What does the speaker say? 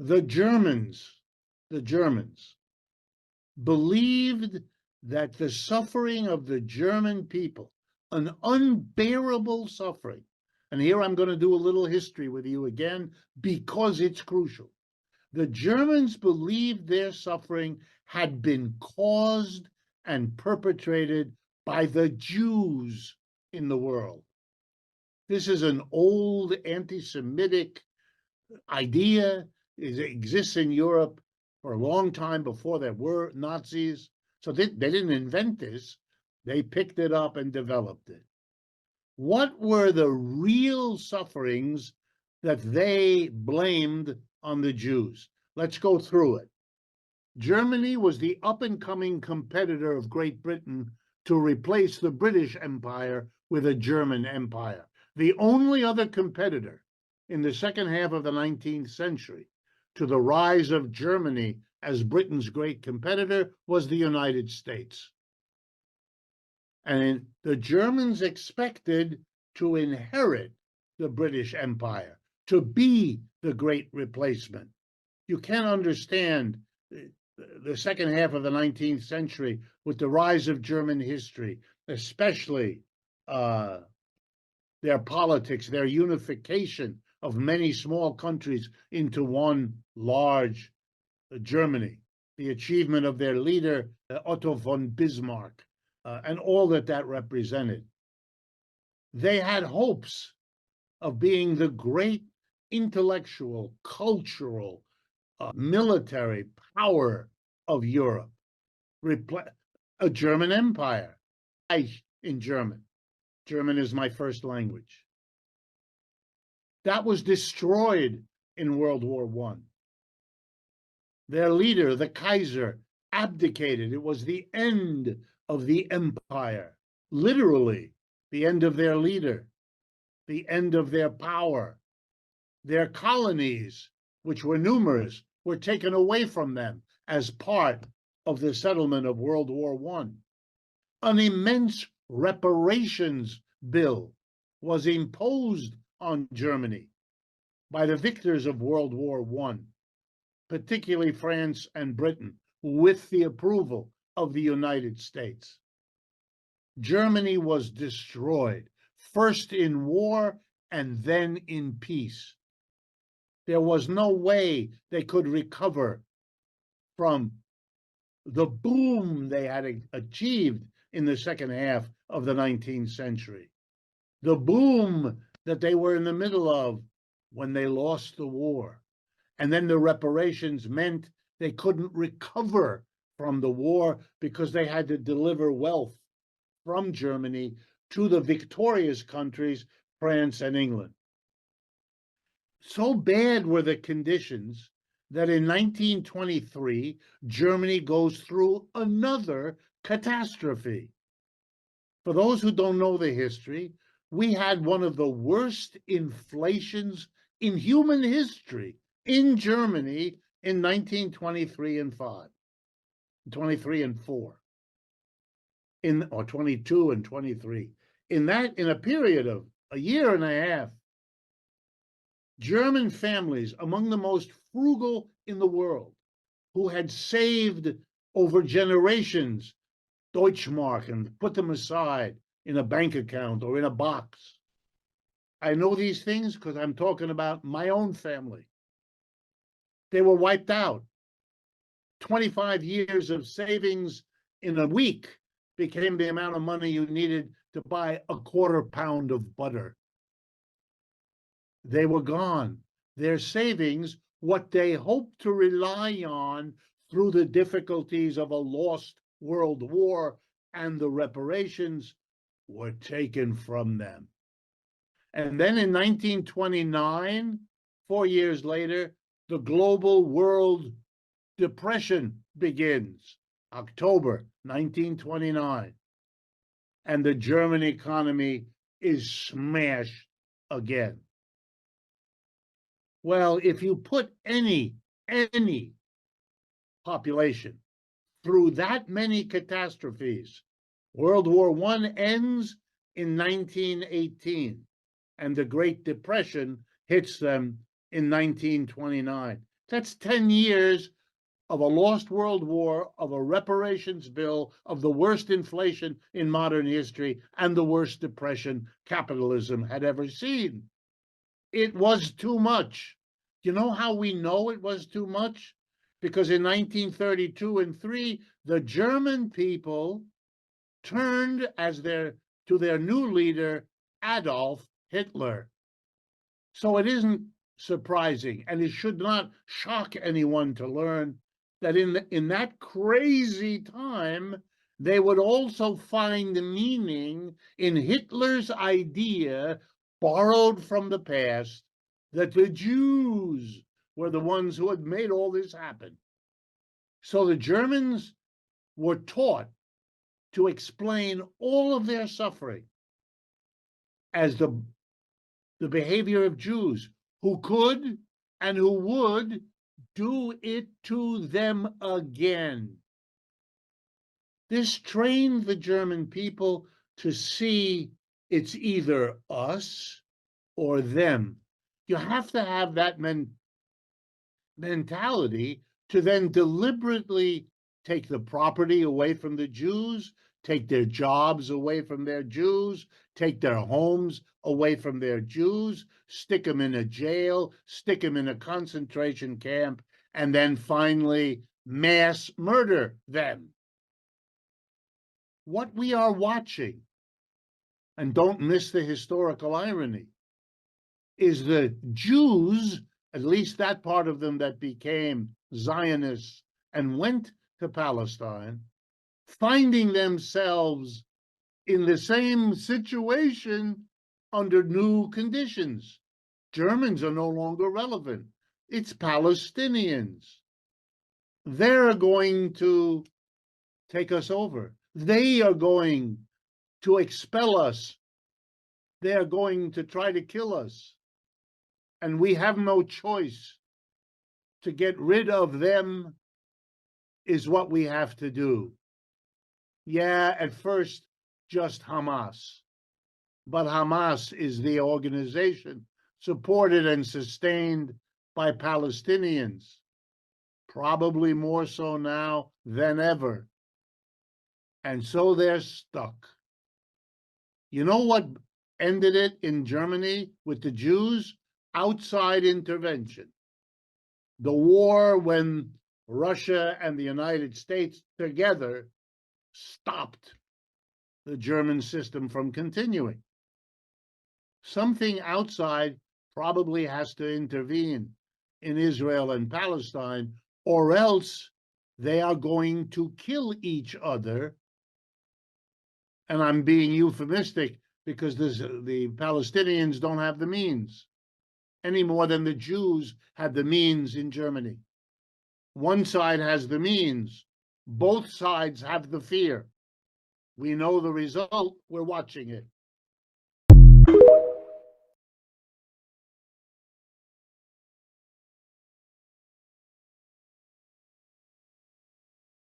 The Germans, the Germans believed that the suffering of the German people, an unbearable suffering, and here I'm going to do a little history with you again because it's crucial. The Germans believed their suffering had been caused and perpetrated by the Jews in the world. This is an old anti-Semitic idea. It exists in Europe for a long time before there were Nazis. So they didn't invent this. They picked it up and developed it. What were the real sufferings that they blamed on the Jews? Let's go through it. Germany was the up-and-coming competitor of Great Britain to replace the British Empire with a German empire. The only other competitor in the second half of the 19th century to the rise of Germany as Britain's great competitor was the United States. And the Germans expected to inherit the British Empire, to be the great replacement. You can't understand the second half of the 19th century with the rise of German history, especially their politics, their unification of many small countries into one large Germany, the achievement of their leader, Otto von Bismarck, and all that represented. They had hopes of being the great intellectual, cultural, military power of Europe, a German empire, Reich in German. German is my first language. That was destroyed in World War I. Their leader, the Kaiser, abdicated. It was the end of the empire, literally the end of their leader, the end of their power. Their colonies, which were numerous, were taken away from them as part of the settlement of World War I. An immense reparations bill was imposed on Germany by the victors of World War I, particularly France and Britain, with the approval of the United States. Germany was destroyed, first in war and then in peace. There was no way they could recover from the boom they had achieved in the second half of the 19th century, the boom that they were in the middle of when they lost the war. And then the reparations meant they couldn't recover from the war because they had to deliver wealth from Germany to the victorious countries, France and England. So bad were the conditions that in 1923, Germany goes through another catastrophe. For those who don't know the history, we had one of the worst inflations in human history in Germany in 1923 and 5, 23 and 4, or 22 and 23. In a period of a year and a half, German families, among the most frugal in the world, who had saved over generations Deutschmark and put them aside in a bank account or in a box. I know these things because I'm talking about my own family. They were wiped out. 25 years of savings in a week became the amount of money you needed to buy a quarter pound of butter. They were gone. Their savings, what they hoped to rely on through the difficulties of a lost World War and the reparations, were taken from them. And then in 1929, 4 years later, the global world depression begins, October 1929. And the German economy is smashed again. Well, if you put any population through that many catastrophes, World War I ends in 1918, and the Great Depression hits them in 1929. That's 10 years of a lost world war, of a reparations bill, of the worst inflation in modern history, and the worst depression capitalism had ever seen. It was too much. You know how we know it was too much? Because in 1932 and 3, the German people turned to their new leader, Adolf Hitler. So it isn't surprising, and it should not shock anyone to learn that in that crazy time, they would also find the meaning in Hitler's idea, borrowed from the past, that the Jews were the ones who had made all this happen. So the Germans were taught to explain all of their suffering as the behavior of Jews who could and who would do it to them again. This trained the German people to see it's either us or them. You have to have that mentality to then deliberately take the property away from the Jews, take their jobs away from their Jews, take their homes away from their Jews, stick them in a jail, stick them in a concentration camp, and then finally mass murder them. What we are watching, and don't miss the historical irony, is the Jews, at least that part of them that became Zionists and went to Palestine, finding themselves in the same situation under new conditions. Germans are no longer relevant. It's Palestinians. They're going to take us over. They are going to expel us. They are going to try to kill us. And we have no choice. To get rid of them is what we have to do. Yeah, at first, just Hamas. But Hamas is the organization supported and sustained by Palestinians, probably more so now than ever. And so they're stuck. You know what ended it in Germany with the Jews? Outside intervention. The war, when Russia and the United States together stopped the German system from continuing. Something outside probably has to intervene in Israel and Palestine, or else they are going to kill each other. And I'm being euphemistic because the Palestinians don't have the means any more than the Jews had the means in Germany. One side has the means. Both sides have the fear. We know the result. We're watching it.